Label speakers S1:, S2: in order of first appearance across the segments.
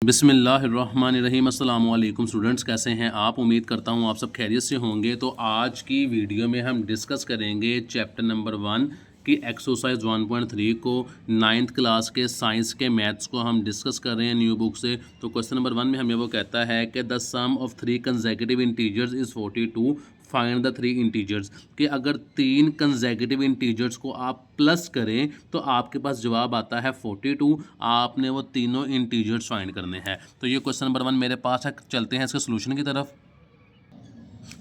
S1: बिस्मिल्लाहिर्रहमानिर्रहीम। अस्सलाम वालेकुम स्टूडेंट्स, कैसे हैं आप? उम्मीद करता हूँ आप सब खैरियत से होंगे। तो आज की वीडियो में हम डिस्कस करेंगे चैप्टर नंबर 1 की एक्सरसाइज 1.3 को, 9th क्लास के साइंस के मैथ्स को हम डिस्कस कर रहे हैं न्यू बुक से। तो क्वेश्चन नंबर 1 में हमें वो कहता है कि the sum of 3 consecutive integers is 42, find the 3 integers. कि अगर 3 कंसेक्यूटिव इंटीजर्स को आप प्लस करें तो आपके पास जवाब आता है 42। आपने वो तीनों इंटीजर्स फाइंड करने हैं। तो ये क्वेश्चन नंबर 1 मेरे पास है। चलते हैं इसके सोल्यूशन की तरफ।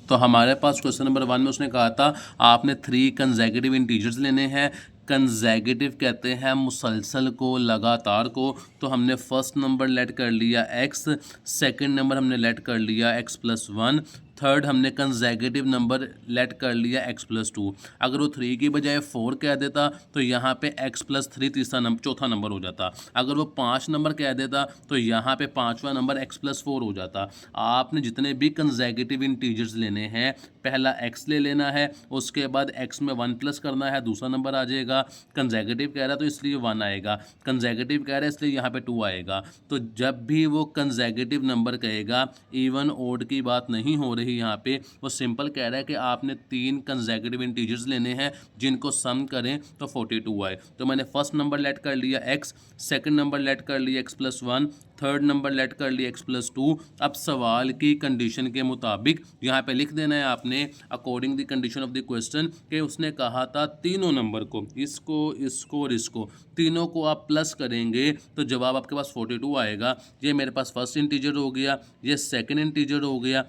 S1: तो हमारे पास क्वेश्चन नंबर 1 में उसने कहा था आपने 3 कंसेक्यूटिव इंटीजर्स लेने हैं। कंसेक्यूटिव कहते हैं मुसलसल को, लगातार को। तो हमने फर्स्ट नंबर लेट कर लिया x, सेकंड नंबर हमने लेट कर लिया x+1, थर्ड हमने कंसेक्यूटिव नंबर लेट कर लिया x+2। अगर वो 3 की बजाय 4 कह देता तो यहाँ पे x+3 चौथा नंबर हो जाता। अगर वो 5 नंबर कह देता तो यहाँ पे 5वां नंबर x+4 हो जाता। आपने जितने भी कंसेक्यूटिव इंटीजर्स लेने हैं, पहला x ले लेना है, उसके बाद x में 1 प्लस करना है, दूसरा नंबर आ जाएगा। कंसेक्यूटिव कह रहा है तो इसलिए 1 आएगा, कंसेक्यूटिव कह रहा है इसलिए यहाँ पे 2 आएगा। तो जब भी वो कंसेक्यूटिव नंबर कहेगा, इवन ओड की बात नहीं हो रही यहाँ पे, वो सिंपल कह रहा है कि आपने 3 कंसेक्यूटिव इंटीजर्स लेने हैं जिनको सम करें तो 42 आए। तो मैंने फर्स्ट नंबर लेट कर लिया x, सेकंड नंबर लेट कर लिया x+1, थर्ड नंबर लेट कर लिया x+2। अब सवाल की कंडीशन के मुताबिक यहाँ पे लिख देना है आपने, according the condition of the question, कि उसने कहा था तीनों नंबर को, इसको, इसको और इसको, तीनों को आप प्लस करेंगे तो जवाब आपके पास 42 आएगा। ये मेरे पास फर्स्ट इंटीजर हो गया, ये सेकंड इंटीजर हो गया,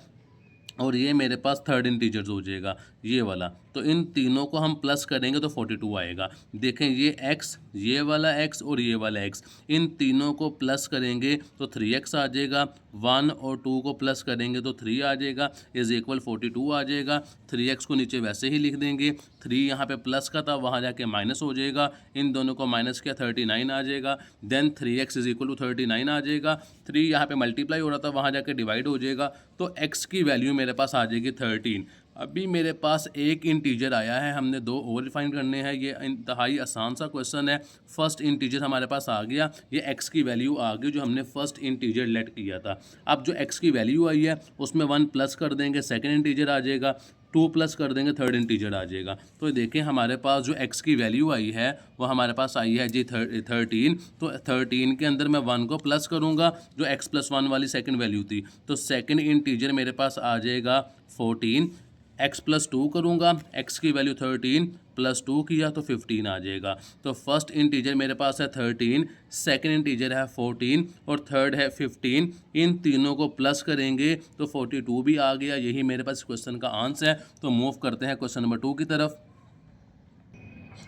S1: और ये मेरे पास थर्ड इंटीजर्स हो जाएगा, ये वाला। तो इन तीनों को हम प्लस करेंगे तो 42 आएगा। देखें ये x, ये वाला x और ये वाला x, इन तीनों को प्लस करेंगे तो 3x आ जाएगा। 1 और 2 को प्लस करेंगे तो 3 आ जाएगा, इज इक्वल 42 आ जाएगा। 3x को नीचे वैसे ही लिख देंगे, 3 यहाँ पे प्लस का था, वहाँ जाके माइनस हो जाएगा, इन दोनों को माइनस किया 39 आ जाएगा। Then 3x is equal to 39 आ जाएगा। 3 यहाँ पे मल्टीप्लाई हो रहा था, वहाँ जाके डिवाइड हो जाएगा, तो x की वैल्यू मेरे पास आ जाएगी 13। अभी मेरे पास एक इंटीजर आया है, हमने 2 और फाइंड करने हैं। ये इंतहाई आसान सा क्वेश्चन है। फर्स्ट इंटीजर हमारे पास आ गया, ये x की वैल्यू आ गई जो हमने फर्स्ट इंटीजर लेट किया था। अब जो x की वैल्यू आई है उसमें 1 प्लस कर देंगे, सेकंड इंटीजर आ जाएगा, 2 प्लस कर देंगे, थर्ड इंटीजर आ जाएगा। तो देखें हमारे पास जो x की वैल्यू आई है वो हमारे पास आई है जी 13। तो 13 के अंदर मैं 1 को प्लस करूँगा जो x+1 वाली सेकंड वैल्यू थी, तो सेकंड इंटीजर मेरे पास आ जाएगा 14। x+2 करूँगा, x की वैल्यू 13 प्लस 2 किया तो 15 आ जाएगा। तो फर्स्ट इंटीजर मेरे पास है 13, सेकंड इंटीजर है 14 और थर्ड है 15। इन तीनों को प्लस करेंगे तो 42 भी आ गया। यही मेरे पास क्वेश्चन का आंसर है। तो मूव करते हैं क्वेश्चन नंबर 2 की तरफ।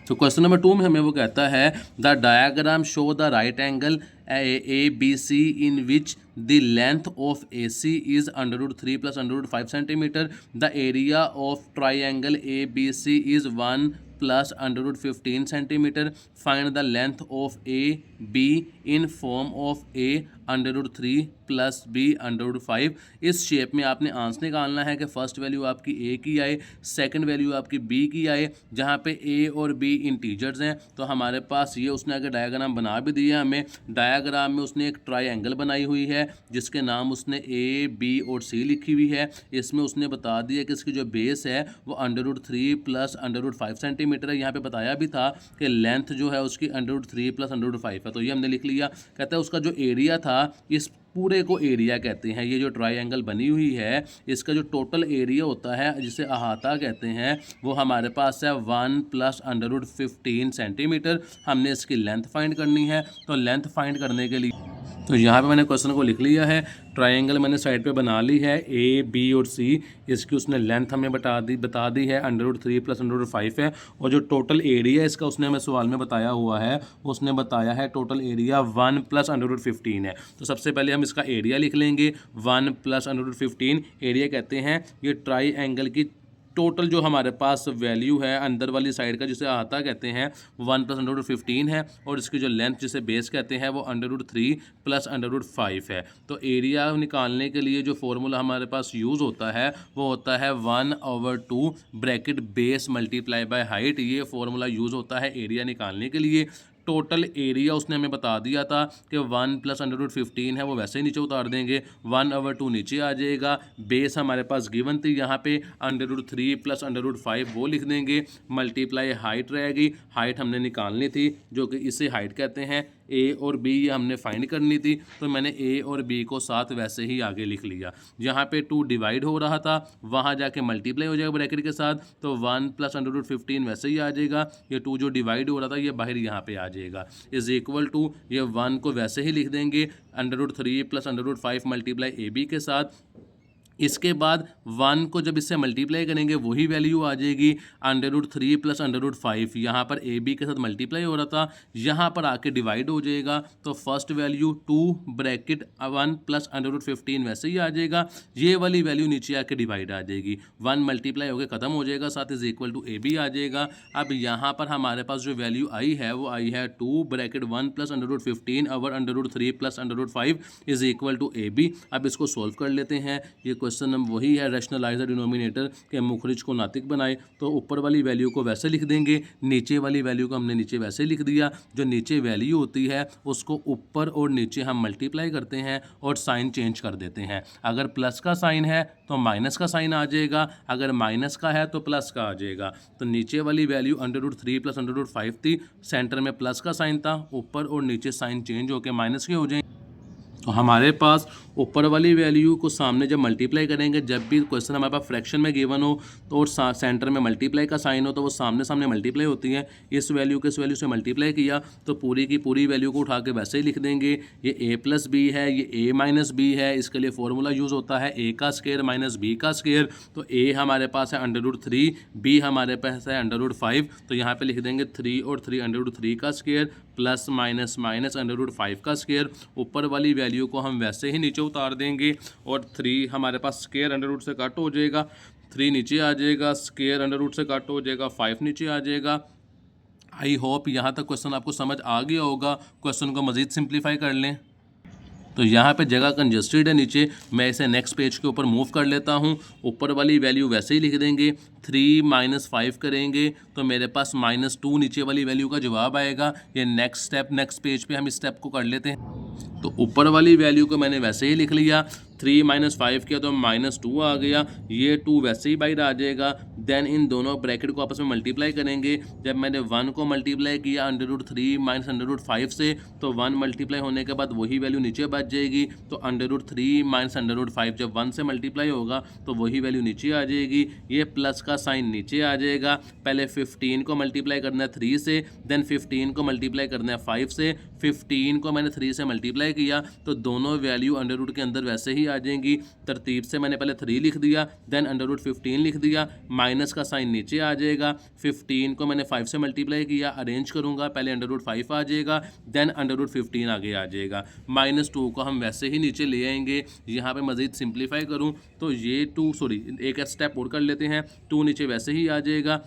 S1: तो क्वेश्चन नंबर 2 में हमें वो कहता है the diagram show the right angle A B C in which the length of A C is √3 + √5 centimetre. The area of triangle A B C is 1 + √15 centimetre. Find the length of A B in form of a √3 + b √5। इस shape में आपने answer निकालना है कि first value आपकी a की आए, second value आपकी b की आए, जहाँ पे a और b इंटीजर्स हैं। तो हमारे पास ये उसने अगर डायग्राम बना भी दिया हमें, डायग्राम में उसने एक ट्राइंगल बनाई हुई है जिसके नाम उसने a, b और c लिखी हुई है। इसमें उसने बता दिया कि इसकी जो बेस है वो √3 + √5 सेंटीमीटर है। यहाँ पे बताया भी था कि लेंथ जो है उसकी √3 + √5 है, तो ये हमने लिख लिया। कहता है उसका जो एरिया था, इस पूरे को एरिया कहते हैं। ये जो ट्राइंगल बनी हुई है इसका जो टोटल एरिया होता है जिसे अहाता कहते हैं, वो हमारे पास है 1 + √15 सेंटीमीटर। हमने इसकी लेंथ फाइंड करनी है। तो लेंथ फाइंड करने के लिए तो यहाँ पे मैंने क्वेश्चन को लिख लिया है। ट्राइंगल मैंने साइड पे बना ली है, ए, बी और सी। इसकी उसने लेंथ हमें बता दी है, √3 + √5 है। और जो टोटल एरिया इसका उसने हमें सवाल में बताया हुआ है, उसने बताया है टोटल एरिया 1 + √15 है। तो सबसे पहले हम इसका एरिया लिख लेंगे। 1 + √15 एरिया कहते हैं ये ट्राइंगल की टोटल जो हमारे पास वैल्यू है अंदर वाली साइड का, जिसे अहाता कहते हैं, 1 + √15 है। और इसकी जो लेंथ जिसे बेस कहते हैं वो √3 + √5 है। तो एरिया निकालने के लिए जो फॉर्मूला हमारे पास यूज़ होता है वो होता है 1/2 ब्रैकेट बेस × हाइट। ये फॉर्मूला यूज़ होता है एरिया निकालने के लिए। टोटल एरिया उसने हमें बता दिया था कि 1 प्लस √15 है, वो वैसे ही नीचे उतार देंगे, 1/2 नीचे आ जाएगा। बेस हमारे पास गिवन थी, यहाँ पे √3 प्लस √5 वो लिख देंगे, मल्टीप्लाई हाइट रहेगी, हाइट हमने निकालनी थी जो कि इसे हाइट कहते हैं। ए और बी ये हमने फाइंड करनी थी, तो मैंने ए और बी को साथ वैसे ही आगे लिख लिया। जहाँ पे 2 डिवाइड हो रहा था वहाँ जाके मल्टीप्लाई हो जाएगा ब्रैकेट के साथ, तो 1 प्लस √15 वैसे ही आ जाएगा। ये 2 जो डिवाइड हो रहा था ये बाहर यहाँ पे आ जाएगा, इज इक्वल टू ये 1 को वैसे ही लिख देंगे √3 प्लस √5 मल्टीप्लाई ए बी के साथ। इसके बाद 1 को जब इससे मल्टीप्लाई करेंगे वही वैल्यू आ जाएगी √3 प्लस √5, यहाँ पर ए बी के साथ मल्टीप्लाई हो रहा था, यहाँ पर आके डिवाइड हो जाएगा, तो फर्स्ट वैल्यू 2 ब्रैकेट 1 प्लस √15 वैसे ही आ जाएगा, ये वाली वैल्यू नीचे आके डिवाइड आ जाएगी, 1 मल्टीप्लाई होकर ख़त्म हो जाएगा, साथ is equal to A B आ जाएगा। अब यहाँ पर हमारे पास जो वैल्यू आई है वो आई है 2 bracket 1 plus √15 over √3 plus √5 is equal to A B. अब इसको सोल्व कर लेते हैं। ये क्वेश्चन हम वही है, रैशनलाइज द डिनोमिनेटर के मुखरिज को नातिक बनाए, तो ऊपर वाली वैल्यू को वैसे लिख देंगे, नीचे वाली वैल्यू को हमने नीचे वैसे लिख दिया। जो नीचे वैल्यू होती है उसको ऊपर और नीचे हम मल्टीप्लाई करते हैं और साइन चेंज कर देते हैं। अगर प्लस का साइन है तो माइनस का साइन आ जाएगा, अगर माइनस का है तो प्लस का आ जाएगा। तो नीचे वाली वैल्यू √3 प्लस √5 थी, सेंटर में प्लस का साइन था, ऊपर और नीचे साइन चेंज होकर माइनस के हो जाएंगे। तो हमारे पास ऊपर वाली वैल्यू को सामने जब मल्टीप्लाई करेंगे, जब भी क्वेश्चन हमारे पास फ्रैक्शन में गिवन हो तो और सेंटर में मल्टीप्लाई का साइन हो तो वो सामने सामने मल्टीप्लाई होती है। इस वैल्यू के इस वैल्यू से मल्टीप्लाई किया तो पूरी की पूरी वैल्यू को उठा के वैसे ही लिख देंगे। ये a प्लस बी है, ये a माइनस बी है, इसके लिए फॉर्मूला यूज़ होता है a का स्क्वायर माइनस b का स्क्वायर। तो a हमारे पास है √3, b हमारे पास है √5, तो यहाँ पे लिख देंगे 3 और 3 √3 का स्क्वायर प्लस माइनस माइनस √5 का स्क्वायर। ऊपर वाली वैल्यू को हम वैसे ही नीचे उतार देंगे और 3 हमारे पास स्क्वायर √ से कट हो जाएगा, 3 नीचे आ जाएगा, स्क्वायर √ से कट हो जाएगा, 5 नीचे आ जाएगा। आई होप यहाँ तक क्वेश्चन आपको समझ आ गया होगा। क्वेश्चन को मज़ीद सिंप्लीफाई कर लें। तो यहाँ पे जगह कंजस्टेड है नीचे, मैं इसे नेक्स्ट पेज के ऊपर मूव कर लेता हूँ। ऊपर वाली वैल्यू वैसे ही लिख देंगे, 3 - 5 करेंगे तो मेरे पास -2 नीचे वाली वैल्यू का जवाब आएगा। ये नेक्स्ट स्टेप, नेक्स्ट पेज पे हम इस स्टेप को कर लेते हैं। तो ऊपर वाली वैल्यू को मैंने वैसे ही लिख लिया, 3 - 5 किया तो -2 आ गया, ये 2 वैसे ही बाहर आ जाएगा। देन इन दोनों ब्रैकेट को आपस में मल्टीप्लाई करेंगे। जब मैंने 1 को मल्टीप्लाई किया √3 - √5 से, तो 1 मल्टीप्लाई होने के बाद वही वैल्यू नीचे बच जाएगी। तो √3 - √5 जब 1 से मल्टीप्लाई होगा तो वही वैल्यू नीचे आ जाएगी। ये प्लस का साइन नीचे आ जाएगा। पहले 15 को मल्टीप्लाई करना है 3 से, देन 15 को मल्टीप्लाई करना है 5 से। 15 को मैंने 3 से मल्टीप्लाई किया तो दोनों वैल्यू √ के अंदर वैसे ही आ जाएंगी। तरतीब से मैंने पहले 3 लिख दिया, देन √15 लिख दिया, माइनस का साइन नीचे आ जाएगा। 15 को मैंने 5 से मल्टीप्लाई किया, अरेंज करूंगा, पहले √5 आ जाएगा, देन √15 आगे आ जाएगा। -2 को हम वैसे ही नीचे ले आएंगे। यहाँ पे मज़ीद सिंप्लीफाई करूँ तो ये एक स्टेप और कर लेते हैं, 2 नीचे वैसे ही आ जाएगा।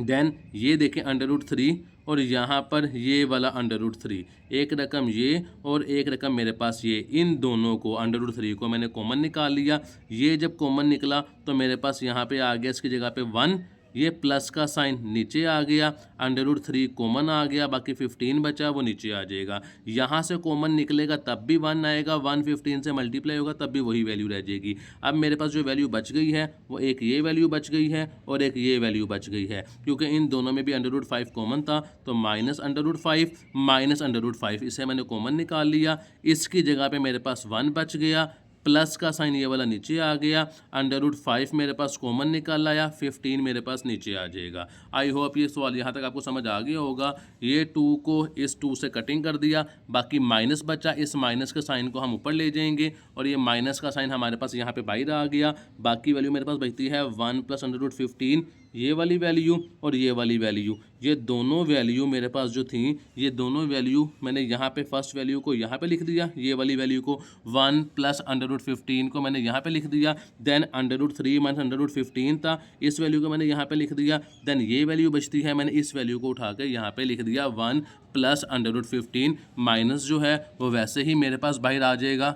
S1: देन ये देखें √3 और यहाँ पर ये वाला √3, एक रकम ये और एक रकम मेरे पास ये, इन दोनों को √3 को मैंने कॉमन निकाल लिया। ये जब कॉमन निकला तो मेरे पास यहाँ पे आ गया, इसकी जगह पे 1, ये प्लस का साइन नीचे आ गया, √3 कॉमन आ गया, बाकी 15 बचा वो नीचे आ जाएगा। यहाँ से कॉमन निकलेगा तब भी 1 आएगा, 1 15 से मल्टीप्लाई होगा तब भी वही वैल्यू रह जाएगी। अब मेरे पास जो वैल्यू बच गई है वो एक ये वैल्यू बच गई है और एक ये वैल्यू बच गई है, क्योंकि इन दोनों में भी √5 कॉमन था, तो -√5 -√5 इसे मैंने कॉमन निकाल लिया। इसकी जगह पे मेरे पास 1 बच गया, प्लस का साइन ये वाला नीचे आ गया, √5 मेरे पास कॉमन निकाल आया, 15 मेरे पास नीचे आ जाएगा। आई होप ये सवाल यहाँ तक आपको समझ आ गया होगा। ये 2 को इस 2 से कटिंग कर दिया, बाकी माइनस बचा, इस माइनस के साइन को हम ऊपर ले जाएंगे और ये माइनस का साइन हमारे पास यहाँ पे बाहर आ गया। बाकी वैल्यू मेरे पास बचती है 1 + √15, ये वाली वैल्यू और ये वाली वैल्यू। ये दोनों वैल्यू मेरे पास जो थी, ये दोनों वैल्यू मैंने यहाँ पे फर्स्ट वैल्यू को यहाँ पे लिख दिया, ये वाली वैल्यू को 1 + √15 को मैंने यहाँ पे लिख दिया, देन √3 - √15 था, इस वैल्यू को मैंने यहाँ पे लिख दिया, देन ये वैल्यू बचती है, मैंने इस वैल्यू को उठा के यहाँ पे लिख दिया 1 + √15, माइनस जो है वो वैसे ही मेरे पास बाहर आ जाएगा।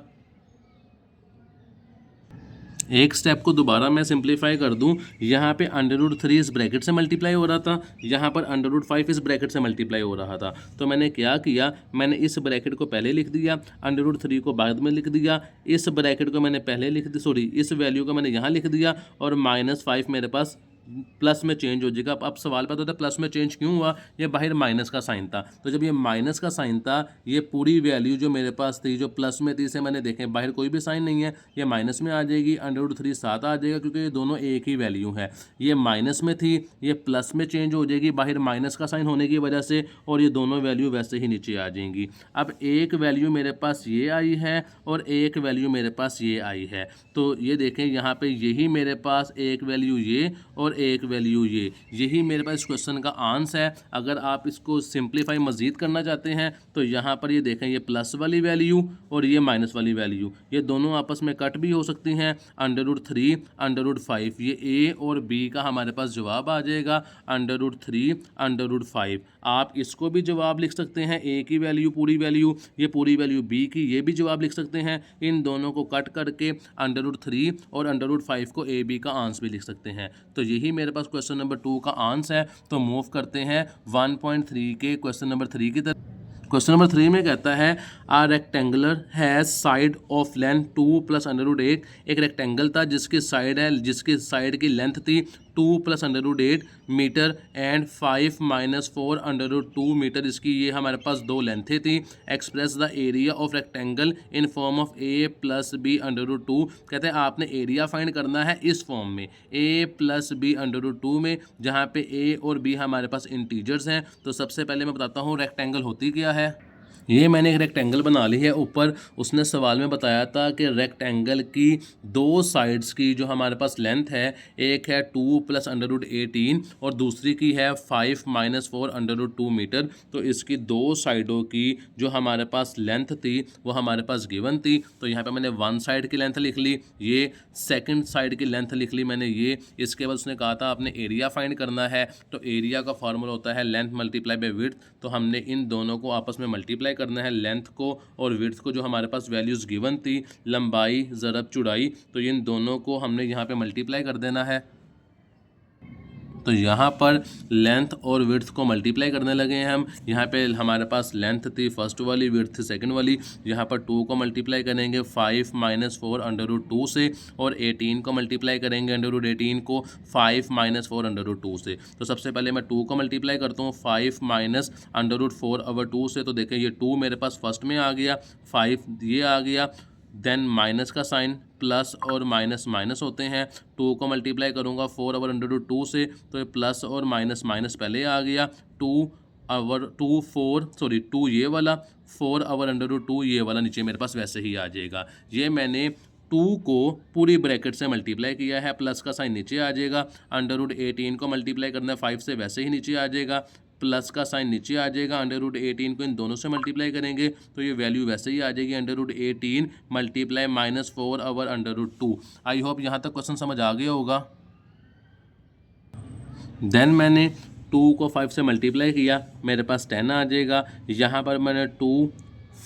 S1: एक स्टेप को दोबारा मैं सिंप्लीफाई कर दूं, यहाँ पे √3 इस ब्रैकेट से मल्टीप्लाई हो रहा था, यहाँ पर √5 इस ब्रैकेट से मल्टीप्लाई हो रहा था। तो मैंने क्या किया, मैंने इस ब्रैकेट को पहले लिख दिया, √3 को बाद में लिख दिया, इस ब्रैकेट को मैंने पहले लिख दिया, सॉरी इस वैल्यू को मैंने यहाँ लिख दिया, और -5 मेरे पास प्लस में चेंज हो जाएगा। अब सवाल पता होता है प्लस में चेंज क्यों हुआ, ये बाहर माइनस का साइन था, तो जब ये माइनस का साइन था, ये पूरी वैल्यू जो मेरे पास थी जो प्लस में थी, इसे मैंने देखें बाहर कोई भी साइन नहीं है, ये माइनस में आ जाएगी, √3 साथ आ जाएगा, क्योंकि ये दोनों एक ही वैल्यू है। ये माइनस में थी, ये प्लस में चेंज हो जाएगी बाहर माइनस का साइन होने की वजह से, और ये दोनों वैल्यू वैसे ही नीचे आ जाएंगी। अब एक वैल्यू मेरे पास ये आई है और एक वैल्यू मेरे पास ये आई है, तो ये देखें यहाँ पे यही मेरे पास एक वैल्यू ये और एक वैल्यू यही मेरे पास इस क्वेश्चन का आंसर है। अगर आप इसको सिंप्लीफाई मज़ीद करना चाहते हैं तो यहाँ पर ये देखें, ये प्लस वाली वैल्यू और ये माइनस वाली वैल्यू, ये दोनों आपस में कट भी हो सकती हैं, √3 √5, ये ए और बी का हमारे पास जवाब आ जाएगा, √3 √5। आप इसको भी जवाब लिख सकते हैं, ए की वैल्यू पूरी वैल्यू, ये पूरी वैल्यू बी की, ये भी जवाब लिख सकते हैं। इन दोनों को कट करके √3 और √5 को ए बी का आंसर भी लिख सकते हैं। तो यही मेरे पास क्वेश्चन नंबर 2 का आंसर है। तो मूव करते हैं 1.3 के क्वेश्चन नंबर 3 की तरफ। क्वेश्चन नंबर 3 में कहता है a rectangular has side of length 2 + √8। एक रेक्टेंगल था जिसकी साइड की लेंथ थी 2 + √8 मीटर एंड 5 - 4 √2 मीटर। इसकी ये हमारे पास दो लेंथें थी। Express the area of rectangle in form of a + b √2। कहते हैं आपने एरिया फाइंड करना है इस फॉर्म में, a + b √2 में, जहाँ पे a और b हमारे पास इंटीजर्स हैं। तो सबसे पहले मैं बताता हूँ रेक्टेंगल होती क्या है। ये मैंने एक रेक्टेंगल बना ली है। ऊपर उसने सवाल में बताया था कि रेक्टेंगल की दो साइड्स की जो हमारे पास लेंथ है, एक है 2 + √18 और दूसरी की है 5 - 4 √2 मीटर। तो इसकी दो साइडों की जो हमारे पास लेंथ थी वो हमारे पास गिवन थी। तो यहाँ पे मैंने वन साइड की लेंथ लिख ली, ये सेकंड साइड की लेंथ लिख ली मैंने ये। इसके बाद उसने कहा था आपने एरिया फाइंड करना है, तो एरिया का फार्मूला होता है लेंथ मल्टीप्लाई बाय विड्थ। तो हमने इन दोनों को आपस में मल्टीप्लाई करना है, लेंथ को और विड्थ को, जो हमारे पास वैल्यूज़ गिवन थी, लंबाई ज़रब चौड़ाई, तो इन दोनों को हमने यहाँ पे मल्टीप्लाई कर देना है। तो यहाँ पर लेंथ और विड्थ को मल्टीप्लाई करने लगे हैं हम। यहाँ पे हमारे पास लेंथ थी फर्स्ट वाली, विड्थ थी सेकंड वाली। यहाँ पर 2 को मल्टीप्लाई करेंगे 5 - 4 √2 से, और 18 को मल्टीप्लाई करेंगे √18 को 5 - 4 √2 से। तो सबसे पहले मैं 2 को मल्टीप्लाई करता हूँ 5 - √4/2 से। तो देखें ये 2 मेरे पास फर्स्ट में आ गया, 5 ये आ गया, देन माइनस का साइन, प्लस और माइनस माइनस होते हैं। 2 को मल्टीप्लाई करूँगा 4/√2 से, तो ये प्लस और माइनस माइनस पहले आ गया, 2 ये वाला, 4/√2 ये वाला नीचे मेरे पास वैसे ही आ जाएगा। ये मैंने 2 को पूरी ब्रैकेट से मल्टीप्लाई किया है, प्लस का साइन नीचे आ जाएगा। √18 को मल्टीप्लाई करना है 5 से, वैसे ही नीचे आ जाएगा, प्लस का साइन नीचे आ जाएगा। √18 को इन दोनों से मल्टीप्लाई करेंगे तो ये वैल्यू वैसे ही आ जाएगी, √18 मल्टीप्लाई -4/√2। आई होप यहाँ तक क्वेश्चन समझ आ गया होगा। देन मैंने 2 को 5 से मल्टीप्लाई किया, मेरे पास 10 आ जाएगा। यहाँ पर मैंने 2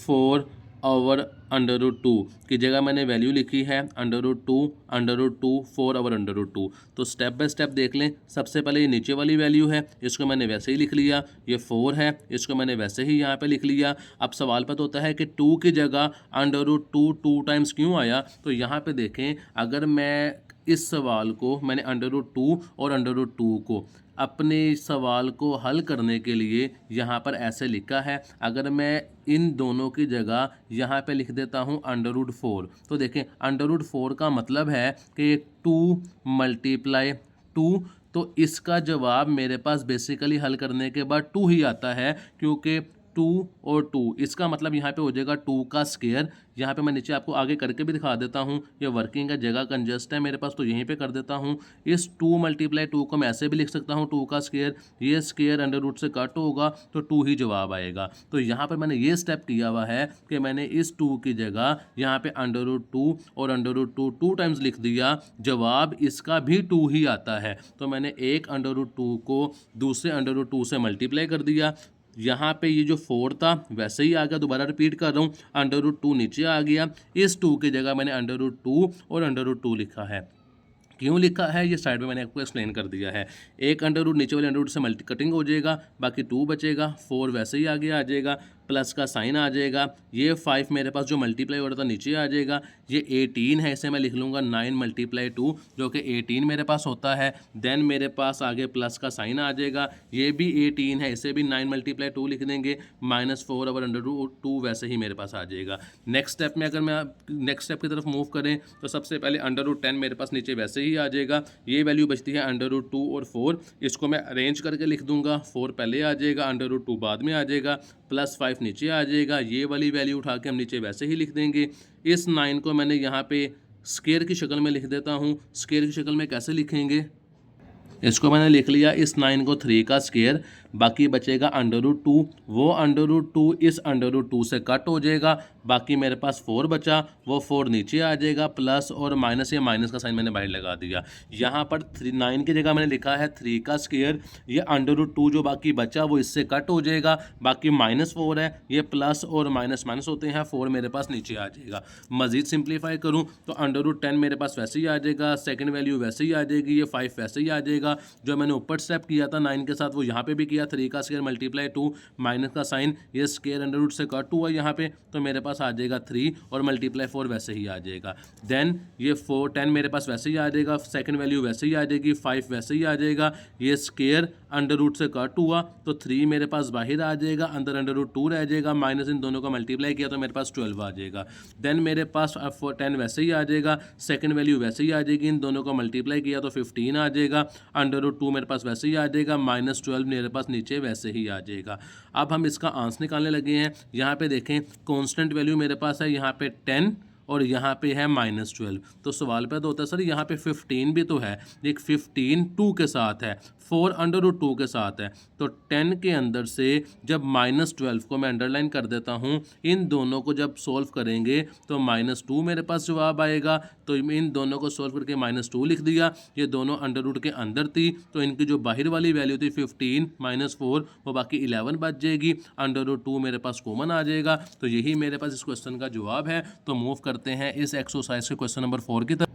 S1: 4/√2 की जगह मैंने वैल्यू लिखी है √2 4/√2। तो स्टेप बाय स्टेप देख लें। सबसे पहले ये नीचे वाली वैल्यू है, इसको मैंने वैसे ही लिख लिया। ये 4 है, इसको मैंने वैसे ही यहाँ पे लिख लिया। अब सवाल पता होता है कि 2 की जगह √2 2 टाइम्स क्यों आया। तो यहाँ पे देखें, अगर मैं इस सवाल को मैंने √2 और √2 को अपने सवाल को हल करने के लिए यहाँ पर ऐसे लिखा है। अगर मैं इन दोनों की जगह यहाँ पे लिख देता हूँ √4, तो देखें √4 का मतलब है कि 2 × 2, तो इसका जवाब मेरे पास बेसिकली हल करने के बाद 2 ही आता है, क्योंकि 2 और 2 इसका मतलब यहाँ पे हो जाएगा 2 का स्क्वायर। यहाँ पे मैं नीचे आपको आगे करके भी दिखा देता हूँ, ये वर्किंग का जगह कंजस्ट है मेरे पास, तो यहीं पे कर देता हूँ। इस 2 × 2 को मैं ऐसे भी लिख सकता हूँ 2 का स्क्वायर, ये स्क्वायर अंडर से कट होगा तो 2 ही जवाब आएगा। तो यहाँ पर मैंने ये स्टेप किया हुआ है कि मैंने इस 2 की जगह यहाँ पे √2 और √2 2 टाइम्स लिख दिया, जवाब इसका भी 2 ही आता है। तो मैंने एक √2 को दूसरे √2 से मल्टीप्लाई कर दिया, यहाँ पे ये जो 4 था वैसे ही आ गया, दोबारा रिपीट कर रहा हूँ, √2 नीचे आ गया, इस 2 की जगह मैंने √2 और √2 लिखा है। क्यों लिखा है ये साइड में मैंने आपको एक्सप्लेन कर दिया है। एक अंडर रूट नीचे वाले अंडर रूट से मल्टी कटिंग हो जाएगा, बाकी 2 बचेगा, 4 वैसे ही आगे आ जाएगा, प्लस का साइन आ जाएगा, ये 5 मेरे पास जो मल्टीप्लाई हो रहा था नीचे आ जाएगा, ये 18 है, इसे मैं लिख लूँगा 9 × 2 जो कि 18 मेरे पास होता है। देन मेरे पास आगे प्लस का साइन आ जाएगा, ये भी 18 है, इसे भी 9 × 2 लिख देंगे, -4/√2 वैसे ही मेरे पास आ जाएगा। नेक्स्ट स्टेप में अगर मैं नेक्स्ट स्टेप की तरफ मूव करें तो सबसे पहले √10 मेरे पास नीचे वैसे ही आ जाएगा, ये वैल्यू बचती है √2 और 4, इसको मैं अरेंज करके लिख दूंगा, 4 पहले आ जाएगा, √2 बाद में आ जाएगा, +5 नीचे आ जाएगा, ये वाली वैल्यू उठा के हम नीचे वैसे ही लिख देंगे। इस 9 को मैंने यहाँ पे स्क्वायर की शक्ल में लिख देता हूँ। स्क्वायर की शक्ल में कैसे लिखेंगे, इसको मैंने लिख लिया, इस 9 को 3 का स्क्वायर, बाकी बचेगा √2, वो √2 इस √2 से कट हो जाएगा, बाकी मेरे पास 4 बचा, वो 4 नीचे आ जाएगा, प्लस और माइनस, या माइनस का साइन मैंने बाहर लगा दिया। यहाँ पर 9 की जगह मैंने लिखा है 3 का स्क्वायर, ये √2 जो बाकी बचा वो इससे कट हो जाएगा, बाकी -4 है, ये प्लस और माइनस माइनस होते हैं, 4 मेरे पास नीचे आ जाएगा। मज़ीद सिंप्लीफाई करूँ तो √10 मेरे पास वैसे ही आ जाएगा, सेकेंड वैल्यू वैसे ही आ जाएगी, ये 5 वैसे ही आ जाएगा, जो मैंने ऊपर स्टेप किया था 9 के साथ वो यहाँ पे भी किया, 3 का स्क्वायर × 2, माइनस का साइन, ये स्क्वायर √ से कट हुआ यहाँ पे, तो मेरे पास आ जाएगा 3 और ×4 वैसे ही आ जाएगा। देन ये 10 मेरे पास वैसे ही आ जाएगा, सेकंड वैल्यू वैसे ही आ जाएगी, 5 वैसे ही आ जाएगा, ये स्क्वायर √ से कट हुआ तो 3 मेरे पास बाहर आ जाएगा, अंदर √2 रह जाएगा, माइनस इन दोनों का मल्टीप्लाई किया तो मेरे पास 12 आ जाएगा। देन मेरे पास 10 वैसे ही आ जाएगा, सेकंड वैल्यू वैसे ही आ जाएगी, इन दोनों का मल्टीप्लाई किया तो 15 आ जाएगा, √2 मेरे पास वैसे ही आ जाएगा, -12 मेरे पास नीचे वैसे ही आ जाएगा। अब हम इसका आंसर निकालने लगे हैं। यहाँ पे देखें कांस्टेंट वैल्यू मेरे पास है यहाँ पे 10 और यहाँ पे है -12, तो सवाल पैदा होता है सर यहाँ पे 15 भी तो है, एक 15 2 के साथ है, 4 √2 के साथ है, तो 10 के अंदर से जब -12 को मैं अंडरलाइन कर देता हूँ, इन दोनों को जब सोल्व करेंगे तो -2 मेरे पास जवाब आएगा, तो इन दोनों को सोल्व करके -2 लिख दिया, ये दोनों अंडर के अंदर थी, तो इनकी जो बाहर वाली वैल्यू थी 15 -4 वो बाकी 11 बच जाएगी, √2 मेरे पास कॉमन आ जाएगा, तो यही मेरे पास इस क्वेश्चन का जवाब है। तो मूव करते हैं इस एक्सरसाइज के क्वेश्चन नंबर 4 की तरफ।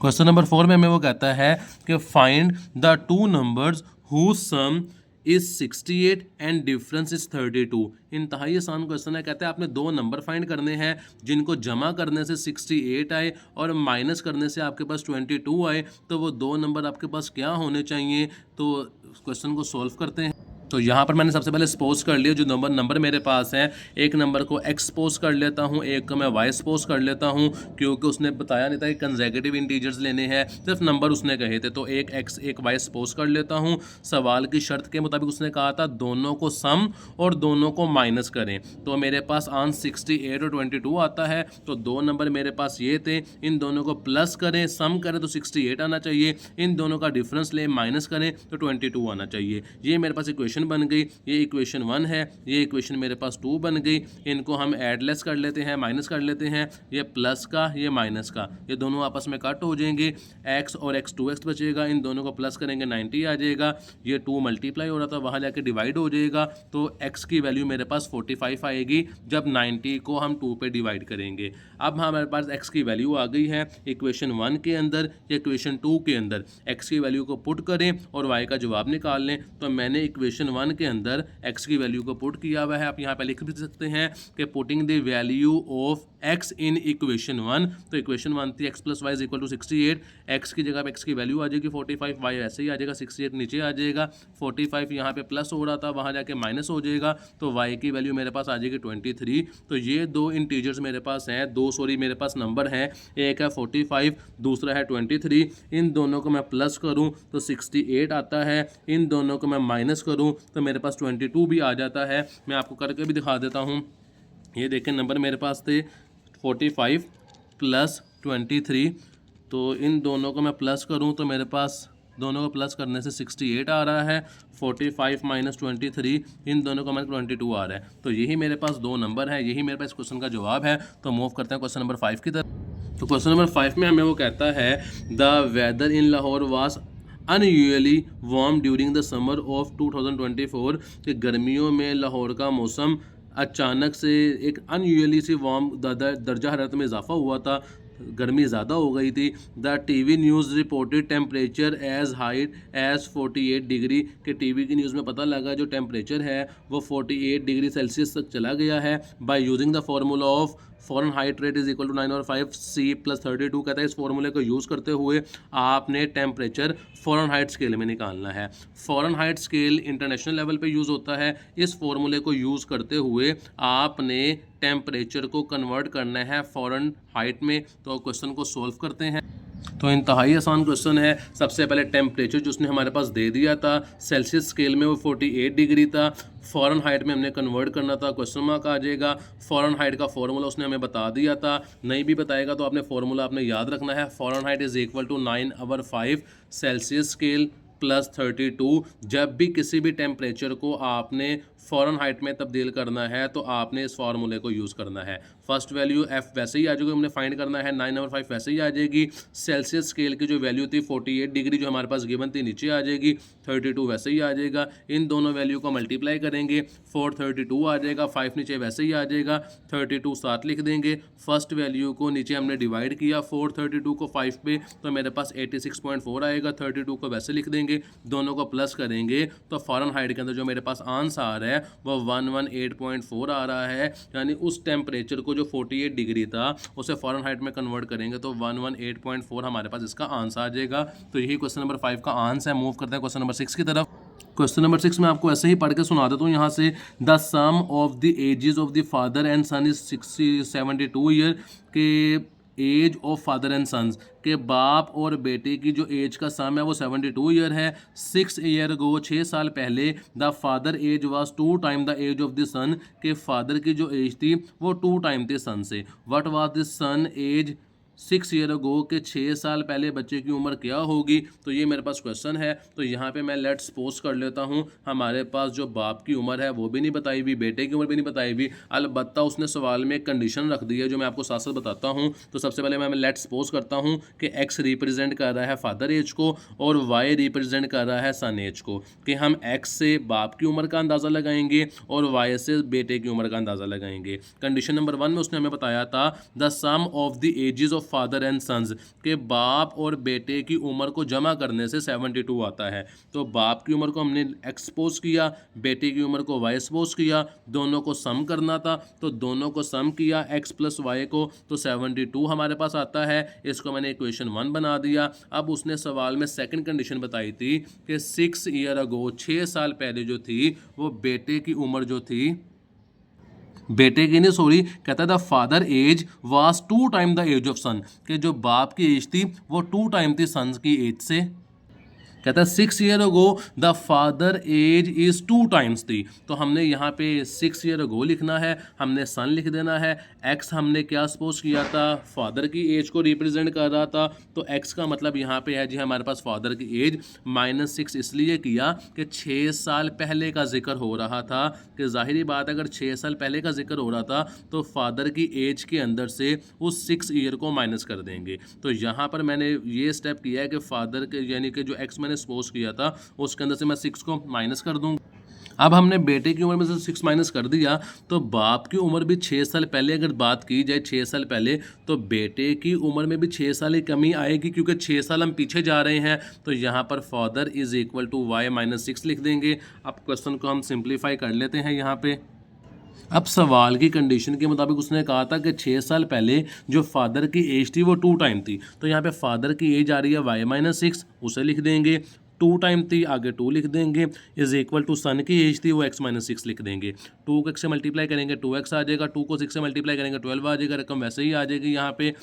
S1: क्वेश्चन नंबर 4 में हमें वो कहता है कि find the 2 numbers whose sum is 68 and difference is 32। इंतहाई आसान क्वेश्चन है, कहते हैं आपने 2 नंबर फाइंड करने हैं जिनको जमा करने से 68 आए और माइनस करने से आपके पास 22 आए, तो वो 2 नंबर आपके पास क्या होने चाहिए। तो क्वेश्चन को सॉल्व करते हैं। तो यहाँ पर मैंने सबसे पहले सपोज कर लिया जो नंबर मेरे पास है, एक नंबर को x सपोज कर लेता हूँ, एक को मैं y सपोज कर लेता हूँ, क्योंकि उसने बताया नहीं था कि कंसेक्यूटिव इंटीजर्स लेने हैं, सिर्फ नंबर उसने कहे थे, तो एक x एक y सपोज कर लेता हूँ। सवाल की शर्त के मुताबिक उसने कहा था दोनों को सम और दोनों को माइनस करें, तो मेरे पास आंसर 68 और 22 आता है। तो 2 नंबर मेरे पास ये थे, इन दोनों को प्लस करें, सम करें तो 68 आना चाहिए, इन दोनों का डिफरेंस लें माइनस करें तो 22 आना चाहिए। ये मेरे पास इक्वेशन बन गई, ये इक्वेशन 1 है, ये इक्वेशन मेरे पास 2 बन गई। इनको हम एडलेस कर लेते हैं, माइनस कर लेते हैं, ये प्लस का ये माइनस का, ये दोनों आपस में कट हो जाएंगे, x और x 2x बचेगा, इन दोनों को प्लस करेंगे 90 आ जाएगा, ये 2 मल्टीप्लाई हो रहा था वहाँ जाके डिवाइड हो जाएगा, तो x की वैल्यू मेरे पास 45 आएगी जब 90 को हम 2 पे डिवाइड करेंगे। अब हमारे पास x की वैल्यू आ गई है इक्वेशन 1 के अंदर या इक्वेशन 2 के अंदर, x की वैल्यू को पुट करें और y का जवाब निकाल लें। तो मैंने इक्वेशन 1 के अंदर x की वैल्यू को पुट किया हुआ है, आप यहाँ पे लिख भी सकते हैं कि putting the value of x in equation 1, तो इक्वेशन 1 थी x + y = 68, x की जगह x की वैल्यू आ जाएगी 45, y ऐसे ही आ जाएगा 68 नीचे आ जाएगा, 45 यहाँ पे प्लस हो रहा था वहाँ जाके माइनस हो जाएगा, तो y की वैल्यू मेरे पास आ जाएगी 23। तो ये 2 इंटीजर्स मेरे पास हैं, मेरे पास नंबर हैं, एक है 45 दूसरा है 23, इन दोनों को मैं प्लस करूं तो 68 आता है, इन दोनों को मैं माइनस करूं तो मेरे पास 22 भी आ जाता है। मैं आपको करके भी दिखा देता हूं, ये देखें नंबर मेरे पास थे 45 + 23, तो इन दोनों को मैं प्लस करूं तो मेरे पास दोनों को प्लस करने से 68 आ रहा है, 45 - 23, इन दोनों का मेरे 22 आ रहा है। तो यही मेरे पास 2 नंबर है, यही मेरे पास क्वेश्चन का जवाब है। तो मूव करते हैं क्वेश्चन नंबर 5 की तरफ। तो क्वेश्चन नंबर 5 में हमें वो कहता है the weather in Lahore was unusually warm during the summer of 2024 कि गर्मियों में लाहौर का मौसम अचानक से एक अनयूजली सी वार्म दर्जा हरारत में इजाफा हुआ था, गर्मी ज़्यादा हो गई थी। The TV news reported temperature as high as 48 degree के टीवी की न्यूज़ में पता लगा जो टेम्परेचर है वो 48 डिग्री सेल्सियस तक चला गया है। By using the formula of Fahrenheit rate is equal to 9/5 C + 32 कहता है इस फॉर्मूले को यूज़ करते हुए आपने टेम्परेचर फ़ॉरेनहाइट स्केल में निकालना है। फ़ॉरेनहाइट स्केल इंटरनेशनल लेवल पे यूज़ होता है। इस फॉर्मूले को यूज़ करते हुए आपने टेम्परेचर को कन्वर्ट करना है फ़ॉरेनहाइट में। तो क्वेश्चन को सॉल्व करते हैं। तो इंतहाई आसान क्वेश्चन है। सबसे पहले टेम्परेचर जो उसने हमारे पास दे दिया था सेल्सियस स्केल में वो 48 डिग्री था, फ़ॉरेनहाइट में हमने कन्वर्ट करना था, क्वेश्चन मार्क आ जाएगा। फ़ॉरेनहाइट का फॉर्मूला उसने हमें बता दिया था, नहीं भी बताएगा तो आपने फॉर्मूला आपने याद रखना है। Fahrenheit is equal to 9/5 Celsius scale + 32। जब भी किसी भी टेम्परेचर को आपने फ़ॉरेनहाइट में तब्दील करना है तो आपने इस फार्मूले को यूज़ करना है। फर्स्ट वैल्यू एफ वैसे ही आ जाएगी, हमने फाइंड करना है 9/5 वैसे ही आ जाएगी। सेल्सियस स्केल की जो वैल्यू थी 48 डिग्री जो हमारे पास गिवन थी नीचे आ जाएगी, 32 वैसे ही आ जाएगा। इन दोनों वैल्यू को मल्टीप्लाई करेंगे 432 आ जाएगा, 5 नीचे वैसे ही आ जाएगा, 32 साथ लिख देंगे। फर्स्ट वैल्यू को नीचे हमने डिवाइड किया 432 को 5 पे तो मेरे पास 86.4 आएगा, 32 को वैसे लिख देंगे, दोनों को प्लस करेंगे तो फ़ॉरेनहाइट के अंदर जो मेरे पास आंसर है वो 118.4 आ रहा है। यानी उस टेम्परेचर को जो 48 डिग्री था उसे फ़ॉरेनहाइट में कन्वर्ट करेंगे तो 118.4 हमारे पास इसका आंसर आ जाएगा। तो यही क्वेश्चन नंबर 5 का आंसर है। मूव करते हैं क्वेश्चन नंबर 6 की तरफ। क्वेश्चन नंबर 6 में आपको ऐसे ही पढ़ के सुना देता हूँ यहाँ से। The sum of the ages of the father and son is 72 year के age of father and sons के बाप और बेटे की जो एज का सम है वो 72 ईयर है। 6 ईयर गो 6 साल पहले the father age was 2 time the age of the son के फादर की जो एज थी वो 2 टाइम थी सन से। What was the son age 6 year go के 6 साल पहले बच्चे की उम्र क्या होगी। तो ये मेरे पास क्वेश्चन है। तो यहाँ पे मैं लेट्स सपोज कर लेता हूँ हमारे पास जो बाप की उम्र है वो भी नहीं बताई हुई, बेटे की उम्र भी नहीं बताई हुई, अलबत्ता उसने सवाल में एक कंडीशन रख दी है जो मैं आपको साथ साथ बताता हूँ। तो सबसे पहले मैं लेट्स सपोज करता हूँ कि एक्स रिप्रेजेंट कर रहा है फादर एज को और वाई रिप्रेजेंट कर रहा है सन एज को, कि हम एक्स से बाप की उम्र का अंदाज़ा लगाएंगे और वाई से बेटे की उम्र का अंदाज़ा लगाएंगे। कंडीशन नंबर 1 में उसने हमें बताया था the sum of the ages of father and sons के बाप और बेटे की उम्र को जमा करने से 72 आता है। तो बाप की उम्र को हमने एक्सपोज किया, बेटे की उम्र को वाई एक्सपोज किया, दोनों को सम करना था तो दोनों को सम किया एक्स + वाई को तो 72 हमारे पास आता है। इसको मैंने इक्वेशन 1 बना दिया। अब उसने सवाल में सेकंड कंडीशन बताई थी कि 6 ईयर अगो 6 साल पहले जो थी वो बेटे की उम्र जो थी, बेटे की नहीं सॉरी, कहता है the father age was 2 time the age of son, कि जो बाप की एज थी वो 2 टाइम थी सन की एज से। कहता है 6 year ago the father age is 2 times थी। तो हमने यहाँ पे 6 ईयर अगो लिखना है, हमने सन लिख देना है। एक्स हमने क्या सपोज किया था, फादर की एज को रिप्रेजेंट कर रहा था तो एक्स का मतलब यहाँ पे है जी हमारे पास फादर की एज -6 इसलिए किया कि 6 साल पहले का जिक्र हो रहा था, कि ज़ाहिरी बात अगर 6 साल पहले का जिक्र हो रहा था तो फादर की एज के अंदर से उस 6 ईयर को माइनस कर देंगे। तो यहाँ पर मैंने ये स्टेप किया है कि फादर के यानी कि जो एक्स मैंने सपोज किया था उसके अंदर से मैं 6 को माइनस कर दूँ। अब हमने बेटे की उम्र में से 6 माइनस कर दिया तो बाप की उम्र भी 6 साल पहले अगर बात की जाए 6 साल पहले तो बेटे की उम्र में भी 6 साल की कमी आएगी क्योंकि 6 साल हम पीछे जा रहे हैं। तो यहाँ पर father is equal to Y -6 लिख देंगे। अब क्वेश्चन को हम सिंप्लीफाई कर लेते हैं यहाँ पे। अब सवाल की कंडीशन के मुताबिक उसने कहा था कि 6 साल पहले जो फादर की एज थी वो 2 टाइम थी। तो यहाँ पे फादर की एज आ रही है वाई -6, उसे लिख देंगे। 2 टाइम थी आगे 2 लिख देंगे, इज इक्वल टू सन की एज थी वो x -6 लिख देंगे। 2 को x से मल्टीप्लाई करेंगे 2x आ जाएगा, 2 को 6 से मल्टीप्लाई करेंगे 12 आ जाएगा, रकम वैसे ही आ जाएगी। यहाँ पे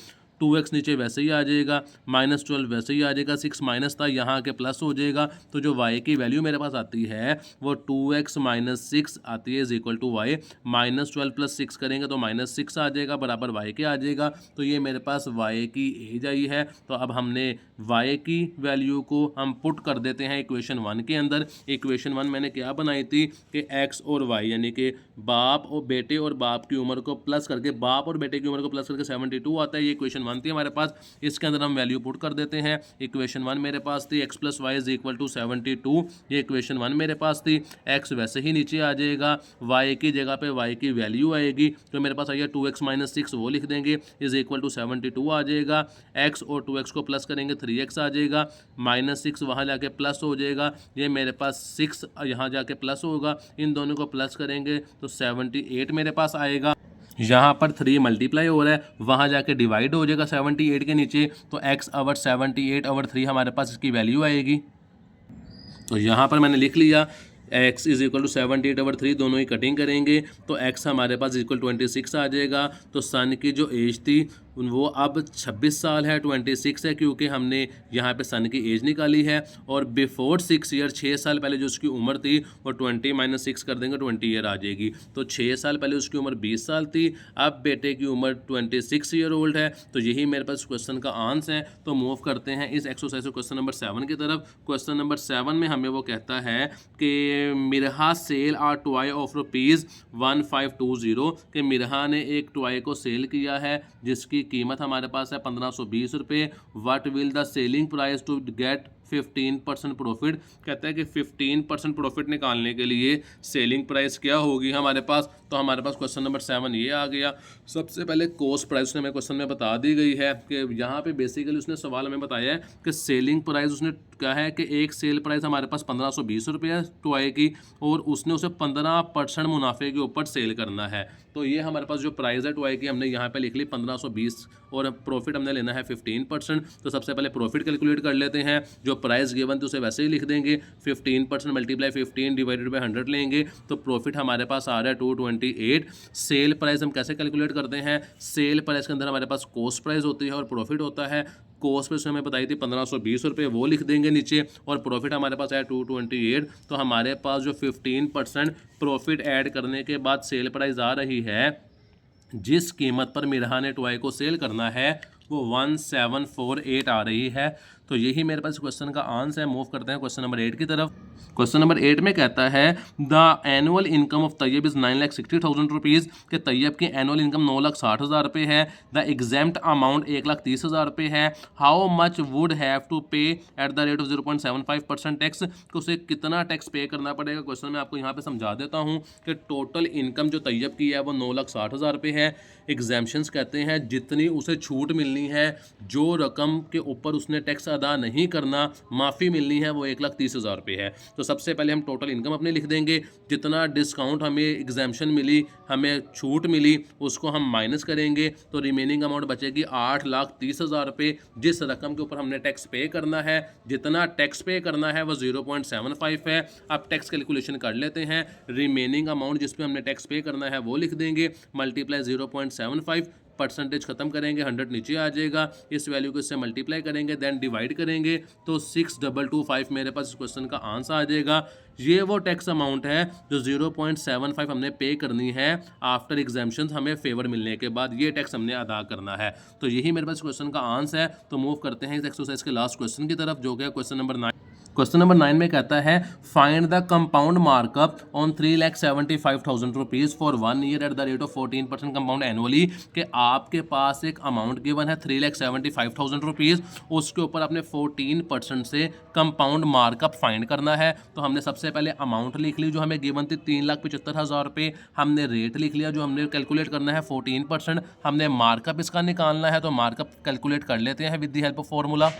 S1: 2x नीचे वैसे ही आ जाएगा, -12 वैसे ही आ जाएगा, 6 माइनस था यहाँ के प्लस हो जाएगा। तो जो y की वैल्यू मेरे पास आती है वो 2x - 6 आती है इज इक्वल टू वाई। -12 + 6 करेंगे तो -6 आ जाएगा बराबर y के आ जाएगा। तो ये मेरे पास y की एज आई है। तो अब हमने y की वैल्यू को हम पुट कर देते हैं इक्वेशन 1 के अंदर। इक्वेशन 1 मैंने क्या बनाई थी कि x और y यानी कि बाप और बेटे और बाप की उम्र को प्लस करके, बाप और बेटे की उम्र को प्लस करके 72 आता है, ये इक्वेशन 1 1 थी हमारे पास, इसके अंदर हम वैल्यू पुट कर देते हैं। इक्वेशन 1 मेरे पास थी x + y = 72, ये इक्वेशन 1 मेरे पास थी। x वैसे ही नीचे आ जाएगा, y की जगह पे y की वैल्यू आएगी, तो मेरे पास आइए 2x - 6 वो लिख देंगे = 72 आ जाएगा। x और 2x को प्लस करेंगे 3x आ जाएगा, -6 वहाँ जाके प्लस हो जाएगा, ये मेरे पास 6 यहाँ जाके प्लस होगा, इन दोनों को प्लस करेंगे तो 78 मेरे पास आएगा। यहाँ पर 3 मल्टीप्लाई हो रहा है, वहाँ जाके डिवाइड हो जाएगा 78 के नीचे, तो x/78/3 हमारे पास इसकी वैल्यू आएगी। तो यहाँ पर मैंने लिख लिया x = 78/3, दोनों ही कटिंग करेंगे तो x हमारे पास = 26 आ जाएगा। तो सन की जो एज थी वो अब 26 साल है, 26 है क्योंकि हमने यहाँ पे सन की एज निकाली है, और बिफोर 6 ईयर 6 साल पहले जो उसकी उम्र थी वो 20 - 6 कर देंगे 20 ईयर आ जाएगी। तो 6 साल पहले उसकी उम्र 20 साल थी, अब बेटे की उम्र 26 ईयर ओल्ड है। तो यही मेरे पास क्वेश्चन का आंसर है। तो मूव करते हैं इस एक्सरसाइज को क्वेश्चन नंबर 7 की तरफ। क्वेश्चन नंबर 7 में हमें वो कहता है कि Mirha sell a toy of ₹1520, कि मिरहा ने एक टॉय को सेल किया है जिसकी कीमत हमारे पास है 1520 रुपये। What will the selling price to get 15% profit, कहता है कि 15% प्रॉफिट निकालने के लिए सेलिंग प्राइस क्या होगी हमारे पास। तो हमारे पास क्वेश्चन नंबर 7 ये आ गया। सबसे पहले कॉस्ट प्राइस उसने हमें क्वेश्चन में बता दी गई है कि यहाँ पे बेसिकली उसने सवाल हमें बताया है कि सेलिंग प्राइस उसने क्या है कि एक सेल प्राइस हमारे पास 1520 रुपये है टॉय की, और उसने उसे 15% मुनाफे के ऊपर सेल करना है। तो ये हमारे पास जो प्राइस है टॉय की हमने यहाँ पे लिख ली 1520, और प्रॉफिट हमने लेना है 15%। तो सबसे पहले प्रॉफिट कैलकुलेट कर लेते हैं। जो प्राइस गिवन थी उसे वैसे ही लिख देंगे, 15% × 15 / 100 लेंगे, तो प्रॉफिट हमारे पास आ रहा है 228। सेल प्राइस हम कैसे कैलकुलेट करते हैं, सेल प्राइस के अंदर हमारे पास कॉस्ट प्राइस होती है और प्रॉफिट होता है। कॉस्ट प्राइस हमें बताई थी 1520 रुपये, वो लिख देंगे नीचे, और प्रॉफिट हमारे पास है 228। तो हमारे पास जो 15% प्रॉफिट ऐड करने के बाद सेल प्राइस आ रही है, जिस कीमत पर मिरहा ने टॉय को सेल करना है, वो 1748 आ रही है। तो यही मेरे पास क्वेश्चन का आंसर है। मूव करते हैं क्वेश्चन नंबर 8 की तरफ। क्वेश्चन नंबर 8 में कहता है the annual income of Tayyab is 9,60,000 rupees, कि तैयब की एनुअल इनकम 9,60,000 रुपये है। द एग्जेम्प्ट अमाउंट 1,30,000 रुपये है। How much would have to pay at the rate of 0.75% tax, कि उसे कितना टैक्स पे करना पड़ेगा। क्वेश्चन मैं आपको यहाँ पे समझा देता हूँ कि टोटल इनकम जो तैयब की है वो 9,60,000 रुपये है। एग्जाम्पशंस कहते हैं जितनी उसे छूट मिलनी है, जो रकम के ऊपर उसने टैक्स अदा नहीं करना, माफ़ी मिलनी है, वो 1,30,000 रुपये है। तो सबसे पहले हम टोटल इनकम अपने लिख देंगे, जितना डिस्काउंट हमें एग्जाम्पशन मिली, हमें छूट मिली, उसको हम माइनस करेंगे, तो रिमेनिंग अमाउंट बचेगी 8,30,000 रुपये। जिस रकम के ऊपर हमने टैक्स पे करना है, जितना टैक्स पे करना है वो 0.75 है। अब टैक्स कैलकुलेशन कर लेते हैं। रिमेनिंग अमाउंट जिस पे हमने टैक्स पे करना है वो लिख देंगे, मल्टीप्लाई 0.75, परसेंटेज खत्म करेंगे, 100 नीचे आ जाएगा, इस वैल्यू को इससे मल्टीप्लाई करेंगे, देन डिवाइड करेंगे, तो 6225 मेरे पास इस क्वेश्चन का आंसर आ जाएगा। ये वो टैक्स अमाउंट है जो 0.75 हमने पे करनी है आफ्टर एग्जाम्पशन, हमें फेवर मिलने के बाद ये टैक्स हमने अदा करना है। तो यही मेरे पास क्वेश्चन का आंसर है। तो मूव करते हैं इस एक्सरसाइज के लास्ट क्वेश्चन की तरफ, जो कि क्वेश्चन नंबर 9। क्वेश्चन नंबर 9 में कहता है find the compound markup on 3,75,000 rupees for 1 year eight the rate of 14% compound annually, कि आपके पास एक अमाउंट गिवन है 3,75,000 रुपीज़, उसके ऊपर आपने 14% से कंपाउंड मार्कअप फाइंड करना है। तो हमने सबसे पहले अमाउंट लिख ली जो हमें गिवन थी 3,75,000 रुपये, हमने रेट लिख लिया जो हमने कैलकुलेट करना है 14%, हमने मार्कअप इसका निकालना है, तो मार्कअप कैलकुलेट कर लेते हैं with the help of formula.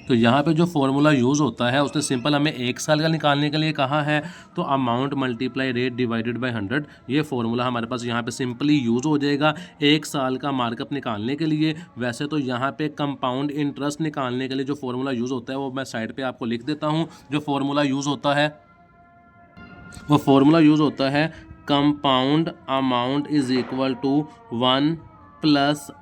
S1: तो यहाँ पे जो फॉर्मूला यूज़ होता है उसने सिंपल हमें 1 साल का निकालने के लिए कहा है, तो amount multiply rate divided by 100, ये फॉर्मूला हमारे पास यहाँ पे सिंपली यूज़ हो जाएगा 1 साल का मार्कअप निकालने के लिए। वैसे तो यहाँ पे कंपाउंड इंटरेस्ट निकालने के लिए जो फॉर्मूला यूज़ होता है वो मैं साइड पर आपको लिख देता हूँ। जो फॉर्मूला यूज़ होता है वो फॉर्मूला यूज़ होता है compound amount is equal to 1 +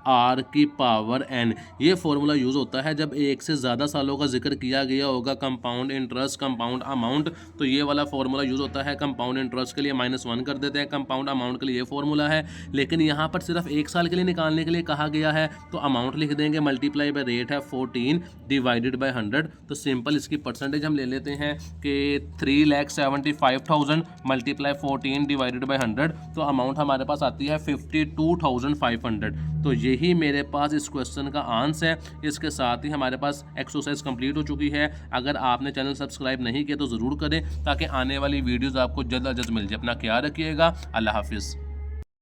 S1: r⁴n। ये फॉर्मूला यूज़ होता है जब एक से ज़्यादा सालों का जिक्र किया गया होगा, कंपाउंड इंटरेस्ट, कंपाउंड अमाउंट, तो ये वाला फॉर्मूला यूज़ होता है। कंपाउंड इंटरेस्ट के लिए -1 कर देते हैं, कंपाउंड अमाउंट के लिए ये फॉर्मूला है। लेकिन यहाँ पर सिर्फ 1 साल के लिए निकालने के लिए कहा गया है, तो अमाउंट लिख देंगे, मल्टीप्लाई बाय रेट है 14 डिवाइडेड बाय 100। तो सिंपल इसकी परसेंटेज हम ले लेते हैं कि 3,75,000 मल्टीप्लाई 14 डिवाइडेड बाय 100, तो अमाउंट हमारे पास आती है 52,500। मेथड। तो यही मेरे पास इस क्वेश्चन का आंसर है। इसके साथ ही हमारे पास एक्सरसाइज कंप्लीट हो चुकी है। अगर आपने चैनल सब्सक्राइब नहीं किया तो ज़रूर करें ताकि आने वाली वीडियोज़ आपको जल्द अज जल्द मिल जाए। अपना ख्याल रखिएगा। अल्लाह हाफिज़।